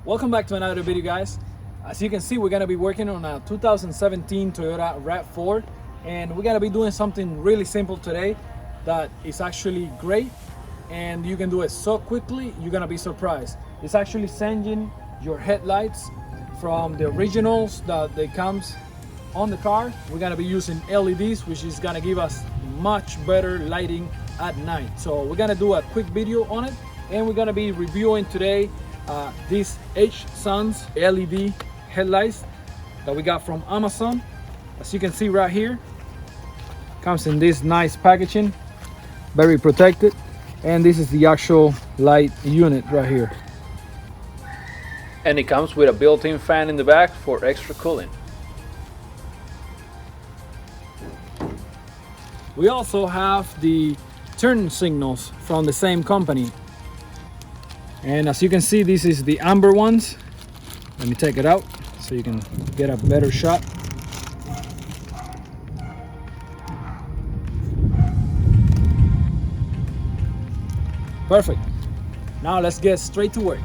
Welcome back to another video, guys. As you can see, we're gonna be working on a 2017 Toyota RAV4, and we're gonna be doing something really simple today that is actually great, and you can do it so quickly you're gonna be surprised. It's actually changing your headlights from the originals that they comes on the car. We're gonna be using LEDs, which is gonna give us much better lighting at night. So we're gonna do a quick video on it, and we're gonna be reviewing today these H-Suns LED headlights that we got from Amazon. As you can see right here, comes in this nice packaging, very protected, and this is the actual light unit right here. And it comes with a built-in fan in the back for extra cooling. We also have the turn signals from the same company. And as you can see, this is the amber ones. Let me take it out so you can get a better shot. Perfect. Now let's get straight to work.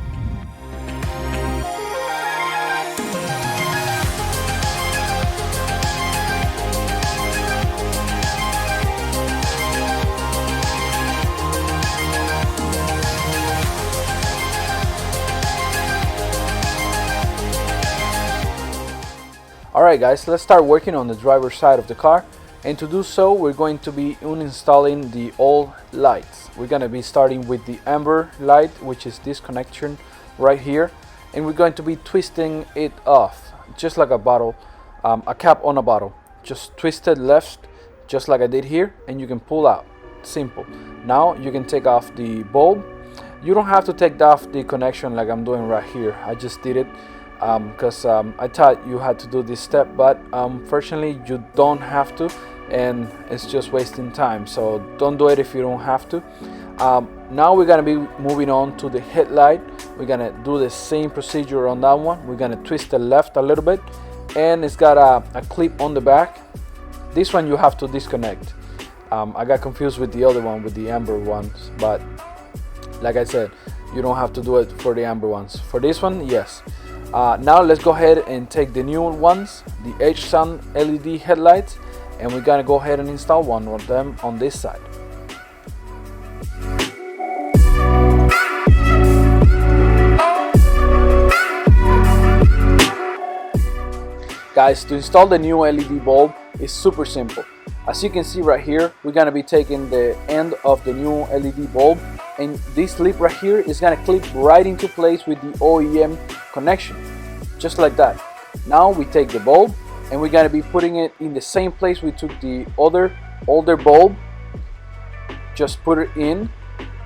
Alright guys, let's start working on the driver's side of the car, and to do so we're going to be uninstalling the old lights. We're going to be starting with the amber light, which is this connection right here, and we're going to be twisting it off just like a bottle, a cap on a bottle. Just twist it left just like I did here, and you can pull out. Simple. Now you can take off the bulb. You don't have to take off the connection like I'm doing right here. I just did it because I thought you had to do this step, but fortunately you don't have to, and it's just wasting time, so don't do it if you don't have to. Now we're gonna be moving on to the headlight. We're gonna do the same procedure on that one. We're gonna twist it left a little bit, and it's got a clip on the back. This one you have to disconnect. I got confused with the other one, with the amber ones, but like I said, you don't have to do it for the amber ones. For this one, yes. Now let's go ahead and take the new ones, the H-Sun LED headlights, and we're gonna go ahead and install one of them on this side. Guys, to install the new LED bulb is super simple. As you can see right here, we're gonna be taking the end of the new LED bulb, and this lip right here is gonna clip right into place with the OEM connection, just like that. Now we take the bulb, and we're gonna be putting it in the same place we took the older bulb. Just put it in,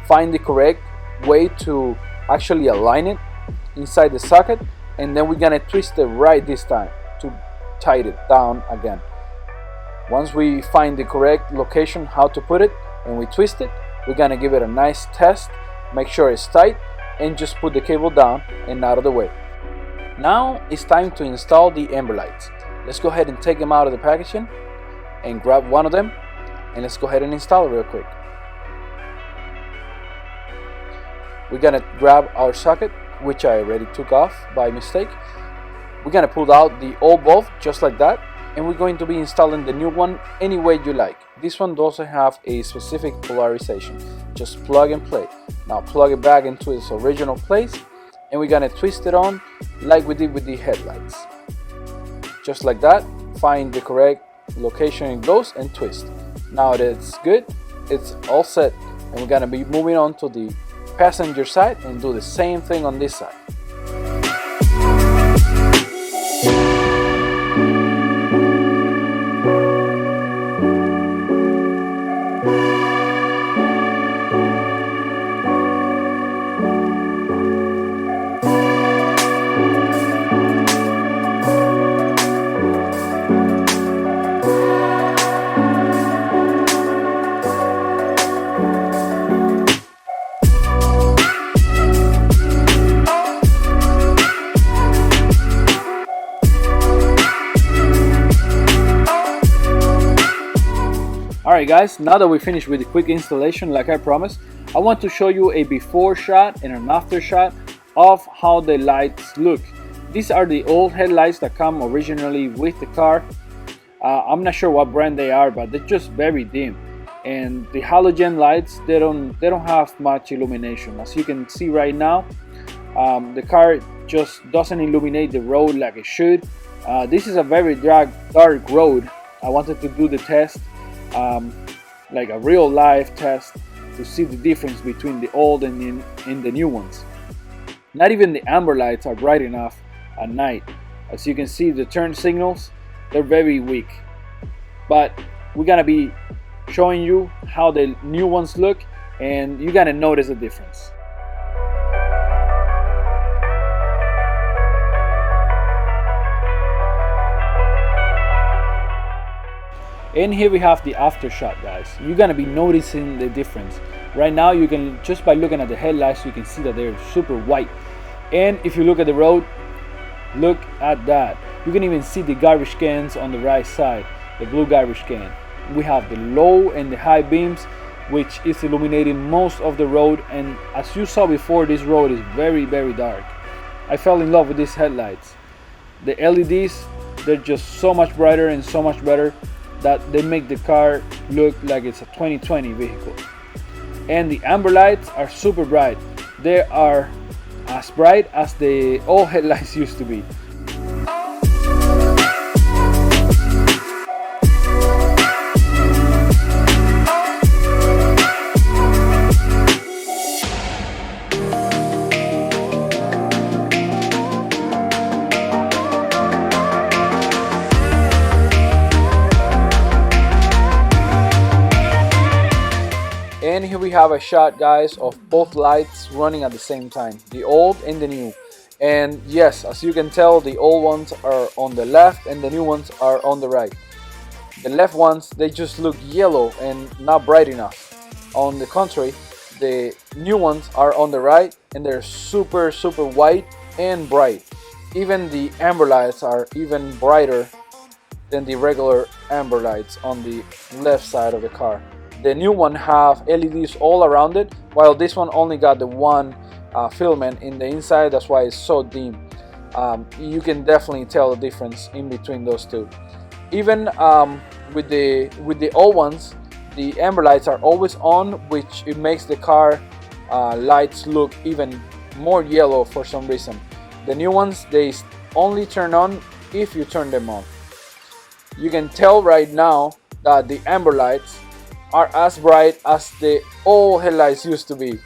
find the correct way to actually align it inside the socket, and then we're gonna twist it right this time to tighten it down again. Once we find the correct location how to put it and we twist it, we're gonna give it a nice test, make sure it's tight, and just put the cable down and out of the way. Now it's time to install the amber lights. Let's go ahead and take them out of the packaging and grab one of them, and let's go ahead and install it real quick. We're gonna grab our socket, which I already took off by mistake. We're gonna pull out the old bulb just like that, and we're going to be installing the new one any way you like. This one doesn't have a specific polarization, just plug and play. Now plug it back into its original place, and we're gonna twist it on like we did with the headlights. Just like that, find the correct location it goes and twist. Now that it's good, it's all set, and we're gonna be moving on to the passenger side and do the same thing on this side. Alright guys, now that we finished with the quick installation like I promised, I want to show you a before shot and an after shot of how the lights look. These are the old headlights that come originally with the car. I'm not sure what brand they are, but they're just very dim. And the halogen lights, they don't have much illumination. As you can see right now, the car just doesn't illuminate the road like it should. This is a very dark road. I wanted to do the test, like a real live test, to see the difference between the old and the new ones. Not even the amber lights are bright enough at night. As you can see, the turn signals, they're very weak. But we're gonna be showing you how the new ones look, and you're gonna notice a difference. And here we have the after shot, guys. You're gonna be noticing the difference. Right now, you can, just by looking at the headlights, you can see that they're super white. And if you look at the road, look at that. You can even see the garbage cans on the right side, the blue garbage can. We have the low and the high beams, which is illuminating most of the road. And as you saw before, this road is very, very dark. I fell in love with these headlights. The LEDs, they're just so much brighter and so much better that they make the car look like it's a 2020 vehicle. And the amber lights are super bright. They are as bright as the old headlights used to be. And here we have a shot, guys, of both lights running at the same time, the old and the new. And yes, as you can tell, the old ones are on the left and the new ones are on the right. The left ones, they just look yellow and not bright enough. On the contrary, the new ones are on the right and they're super white and bright. Even the amber lights are even brighter than the regular amber lights on the left side of the car. The new one have LEDs all around it, while this one only got the one filament in the inside. That's why it's so dim. You can definitely tell the difference in between those two. Even with the old ones, the amber lights are always on, which it makes the car lights look even more yellow for some reason. The new ones, they only turn on if you turn them on. You can tell right now that the amber lights are as bright as the old headlights used to be.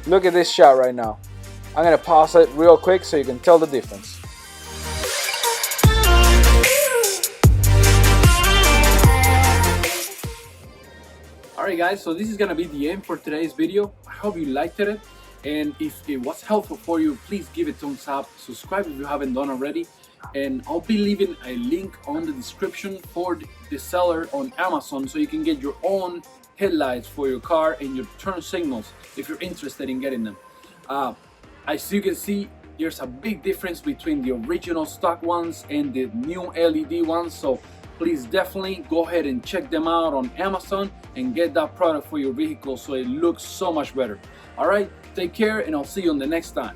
Look at this shot right now. I'm gonna pause it real quick so you can tell the difference. Alright guys, so this is gonna be the end for today's video. I hope you liked it, and if it was helpful for you, please give it a thumbs up, subscribe if you haven't done already, and I'll be leaving a link on the description for the seller on Amazon so you can get your own headlights for your car and your turn signals if you're interested in getting them. As you can see, there's a big difference between the original stock ones and the new LED ones, so please definitely go ahead and check them out on Amazon and get that product for your vehicle so it looks so much better. Alright, take care and I'll see you on the next time.